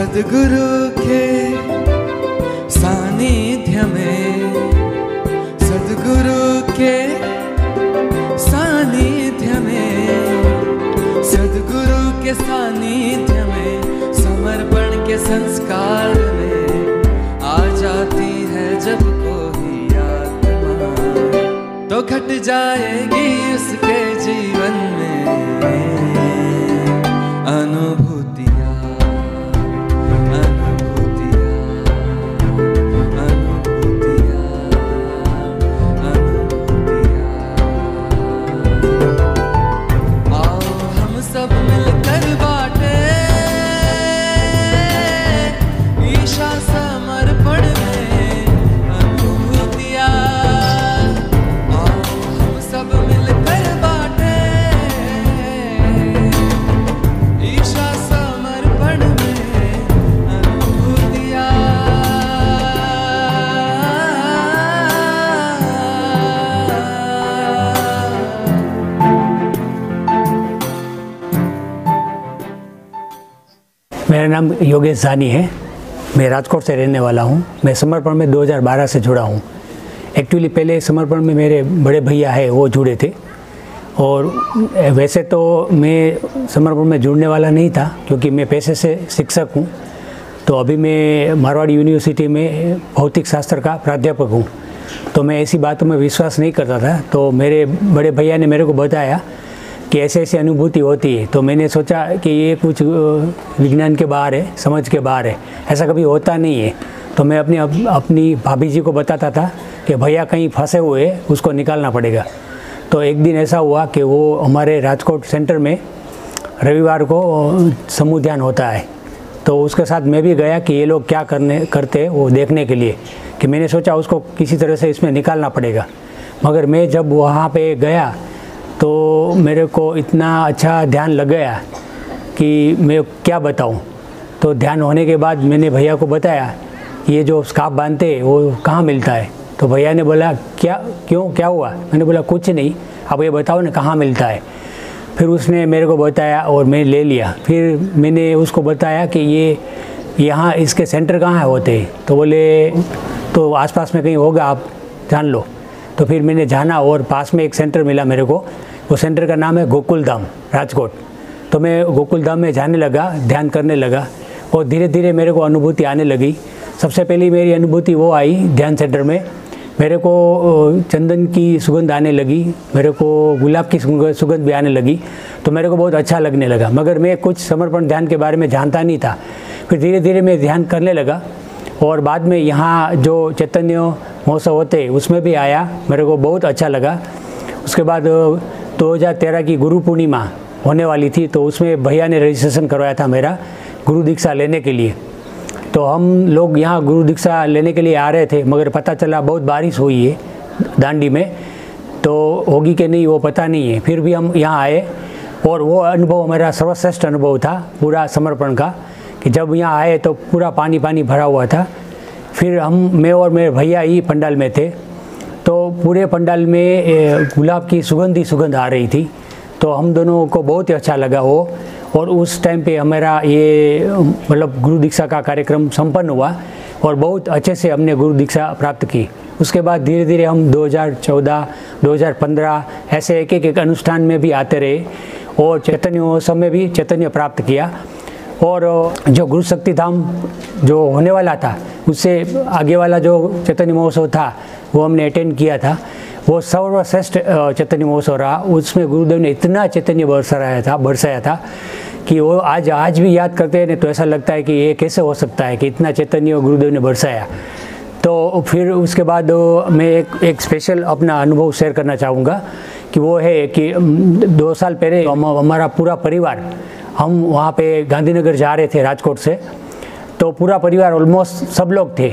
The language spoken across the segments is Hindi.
सद्गुरु के सानिध्य में, सद्गुरु के सानिध्य में, सद्गुरु के सानिध्य में, समर्पण के संस्कार में आ जाती है जब कोई आत्मा, तो घट जाएगी उसके जीवन में अनुभूतियाँ। मेरा नाम योगेश जानी है। मैं राजकोट से रहने वाला हूँ। मैं समर्पण में 2012 से जुड़ा हूँ। एक्चुअली पहले समर्पण में मेरे बड़े भैया है वो जुड़े थे, और वैसे तो मैं समर्पण में जुड़ने वाला नहीं था क्योंकि मैं पेशे से शिक्षक हूँ। तो अभी मैं मारवाड़ी यूनिवर्सिटी में भौतिक शास्त्र का प्राध्यापक हूँ। तो मैं ऐसी बातों में विश्वास नहीं करता था। तो मेरे बड़े भैया ने मेरे को बताया कि ऐसे ऐसी अनुभूति होती है। तो मैंने सोचा कि ये कुछ विज्ञान के बाहर है, समझ के बाहर है, ऐसा कभी होता नहीं है। तो मैं अपनी भाभी जी को बताता था कि भैया कहीं फंसे हुए हैं, उसको निकालना पड़ेगा। तो एक दिन ऐसा हुआ कि वो हमारे राजकोट सेंटर में रविवार को समूह ध्यान होता है। तो उसके साथ मैं भी गया कि ये लोग क्या करते वो देखने के लिए, कि मैंने सोचा उसको किसी तरह से इसमें निकालना पड़ेगा। मगर मैं जब वहाँ पे गया तो मेरे को इतना अच्छा ध्यान लग गया कि मैं क्या बताऊं। तो ध्यान होने के बाद मैंने भैया को बताया कि ये जो स्कार्फ बांधते हैं वो कहाँ मिलता है। तो भैया ने बोला क्या हुआ। मैंने बोला कुछ नहीं, आप ये बताओ ना कहाँ मिलता है। फिर उसने मेरे को बताया और मैं ले लिया। फिर मैंने उसको बताया कि ये यहाँ इसके सेंटर कहाँ होते हैं। तो बोले तो आसपास में कहीं होगा, आप जान लो। तो फिर मैंने जाना और पास में एक सेंटर मिला मेरे को। वो सेंटर का नाम है गोकुल धाम राजकोट। तो मैं गोकुल धाम में जाने लगा, ध्यान करने लगा, और धीरे धीरे मेरे को अनुभूति आने लगी। सबसे पहली मेरी अनुभूति वो आई ध्यान सेंटर में, मेरे को चंदन की सुगंध आने लगी, मेरे को गुलाब की सुगंध भी आने लगी। तो मेरे को बहुत अच्छा लगने लगा। मगर मैं कुछ समर्पण ध्यान के बारे में जानता नहीं था। फिर धीरे धीरे मैं ध्यान करने लगा, और बाद में यहाँ जो चैतन्य महोत्सव होते उसमें भी आया, मेरे को बहुत अच्छा लगा। उसके बाद 2013 की गुरु पूर्णिमा होने वाली थी, तो उसमें भैया ने रजिस्ट्रेशन करवाया था मेरा गुरु दीक्षा लेने के लिए। तो हम लोग यहाँ गुरु दीक्षा लेने के लिए आ रहे थे, मगर पता चला बहुत बारिश हुई है दांडी में, तो होगी कि नहीं वो पता नहीं है। फिर भी हम यहाँ आए, और वो अनुभव मेरा सर्वश्रेष्ठ अनुभव था पूरा समर्पण का, कि जब यहाँ आए तो पूरा पानी भरा हुआ था। फिर मैं और मेरे भैया ही पंडाल में थे, तो पूरे पंडाल में गुलाब की सुगंध आ रही थी। तो हम दोनों को बहुत ही अच्छा लगा वो। और उस टाइम पे हमारा ये मतलब गुरु दीक्षा का कार्यक्रम संपन्न हुआ, और बहुत अच्छे से हमने गुरु दीक्षा प्राप्त की। उसके बाद धीरे धीरे हम 2014, 2015 ऐसे एक अनुष्ठान में भी आते रहे, और चैतन्य महोत्सव में भी चैतन्य प्राप्त किया। और जो गुरु शक्ति धाम जो होने वाला था, उससे आगे वाला जो चैतन्य महोत्सव था वो हमने अटेंड किया था। वो सर्वश्रेष्ठ चैतन्य महोत्सव रहा। उसमें गुरुदेव ने इतना चैतन्य बरसाया था कि वो आज भी याद करते हैं तो ऐसा लगता है कि ये कैसे हो सकता है कि इतना चैतन्य गुरुदेव ने बरसाया। तो फिर उसके बाद मैं एक स्पेशल अपना अनुभव शेयर करना चाहूँगा, कि वो है कि 2 साल पहले हमारा पूरा परिवार हम वहाँ पे गांधीनगर जा रहे थे राजकोट से। तो पूरा परिवार ऑलमोस्ट सब लोग थे।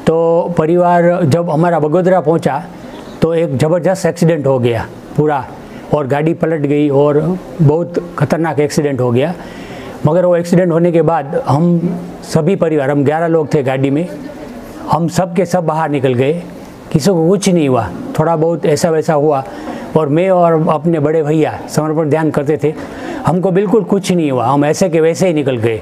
तो परिवार जब हमारा बगोदरा पहुँचा तो एक ज़बरदस्त एक्सीडेंट हो गया पूरा, और गाड़ी पलट गई और बहुत ख़तरनाक एक्सीडेंट हो गया। मगर वो एक्सीडेंट होने के बाद हम सभी परिवार, हम 11 लोग थे गाड़ी में, हम सब के सब बाहर निकल गए, किसी को कुछ नहीं हुआ। थोड़ा बहुत ऐसा वैसा हुआ, और मैं और अपने बड़े भैया समर्पण ध्यान करते थे, हमको बिल्कुल कुछ नहीं हुआ, हम ऐसे के वैसे ही निकल गए।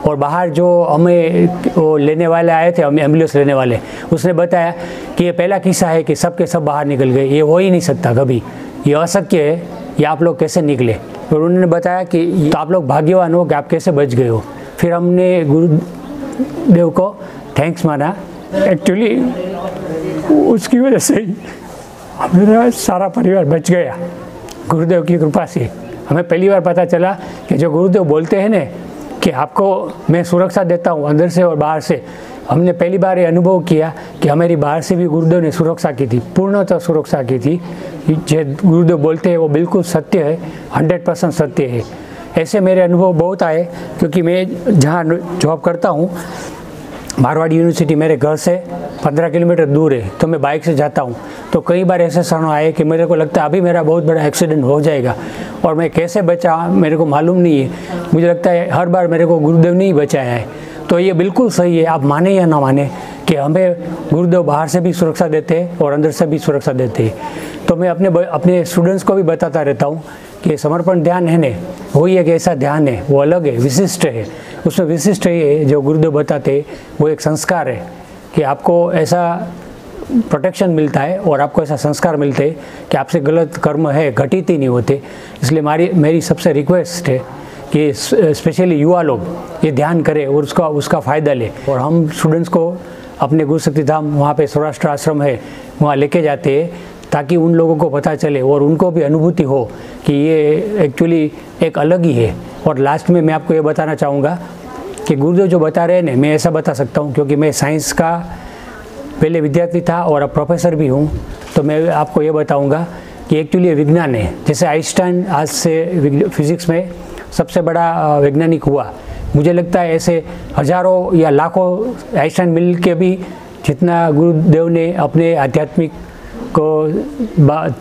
और बाहर जो हमें वो लेने वाले आए थे, हमें एम्बुलेंस लेने वाले, उसने बताया कि ये पहला किस्सा है कि सब के सब बाहर निकल गए, ये हो ही नहीं सकता कभी, ये अशक्य है, ये आप लोग कैसे निकले। और उन्होंने बताया कि तो आप लोग भाग्यवान हो कि आप कैसे बच गए हो। फिर हमने गुरुदेव को थैंक्स माना। एक्चुअली उसकी वजह से ही मेरा सारा परिवार बच गया, गुरुदेव की कृपा से। हमें पहली बार पता चला कि जो गुरुदेव बोलते हैं ना कि आपको मैं सुरक्षा देता हूँ अंदर से और बाहर से, हमने पहली बार ये अनुभव किया कि हमारी बाहर से भी गुरुदेव ने सुरक्षा की थी, पूर्णतः सुरक्षा की थी। जो गुरुदेव बोलते हैं वो बिल्कुल सत्य है, 100% सत्य है। ऐसे मेरे अनुभव बहुत आए, क्योंकि मैं जहाँ जॉब करता हूँ मारवाड़ यूनिवर्सिटी मेरे घर से 15 किलोमीटर दूर है, तो मैं बाइक से जाता हूँ। तो कई बार ऐसे क्षण आए कि मेरे को लगता है अभी मेरा बहुत बड़ा एक्सीडेंट हो जाएगा और मैं कैसे बचा मेरे को मालूम नहीं है। मुझे लगता है हर बार मेरे को गुरुदेव ने ही बचाया है। तो ये बिल्कुल सही है, आप माने या ना माने, कि हमें गुरुदेव बाहर से भी सुरक्षा देते हैं और अंदर से भी सुरक्षा देते हैं। तो मैं अपने स्टूडेंट्स को भी बताता रहता हूँ कि समर्पण ध्यान है ना, वही एक ऐसा ध्यान है, वो अलग है, विशिष्ट है। उसमें विशिष्ट है जो गुरुदेव बताते हैं, वो एक संस्कार है कि आपको ऐसा प्रोटेक्शन मिलता है और आपको ऐसा संस्कार मिलते हैं कि आपसे गलत कर्म है घटित ही नहीं होते। इसलिए मेरी सबसे रिक्वेस्ट है कि स्पेशली युवा लोग ये ध्यान करें और उसका फ़ायदा लें। और हम स्टूडेंट्स को अपने गुरु शक्ति धाम वहाँ पे सौराष्ट्र आश्रम है वहाँ लेके जाते हैं, ताकि उन लोगों को पता चले और उनको भी अनुभूति हो कि ये एक्चुअली एक अलग ही है। और लास्ट में मैं आपको ये बताना चाहूँगा कि गुरुदेव जो बता रहे हैं ना, मैं ऐसा बता सकता हूँ क्योंकि मैं साइंस का पहले विद्यार्थी था और अब प्रोफेसर भी हूँ। तो मैं आपको ये बताऊँगा कि एक्चुअली ये विज्ञान है। जैसे आइंस्टाइन आज से फिज़िक्स में सबसे बड़ा वैज्ञानिक हुआ, मुझे लगता है ऐसे हज़ारों या लाखों आइंस्टाइन मिल के भी जितना गुरुदेव ने अपने आध्यात्मिक को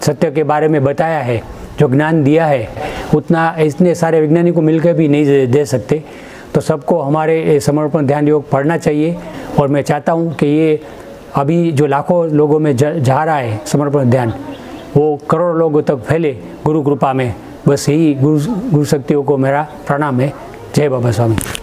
सत्य के बारे में बताया है, जो ज्ञान दिया है, उतना इतने सारे वैज्ञानिक को मिलकर भी नहीं दे सकते। तो सबको हमारे समर्पण ध्यान योग पढ़ना चाहिए। और मैं चाहता हूँ कि ये अभी जो लाखों लोगों में जा रहा है समर्पण ध्यान, वो करोड़ों लोगों तक फैले गुरु कृपा में। बस यही गुरु शक्तियों को मेरा प्रणाम है। जय बाबा स्वामी।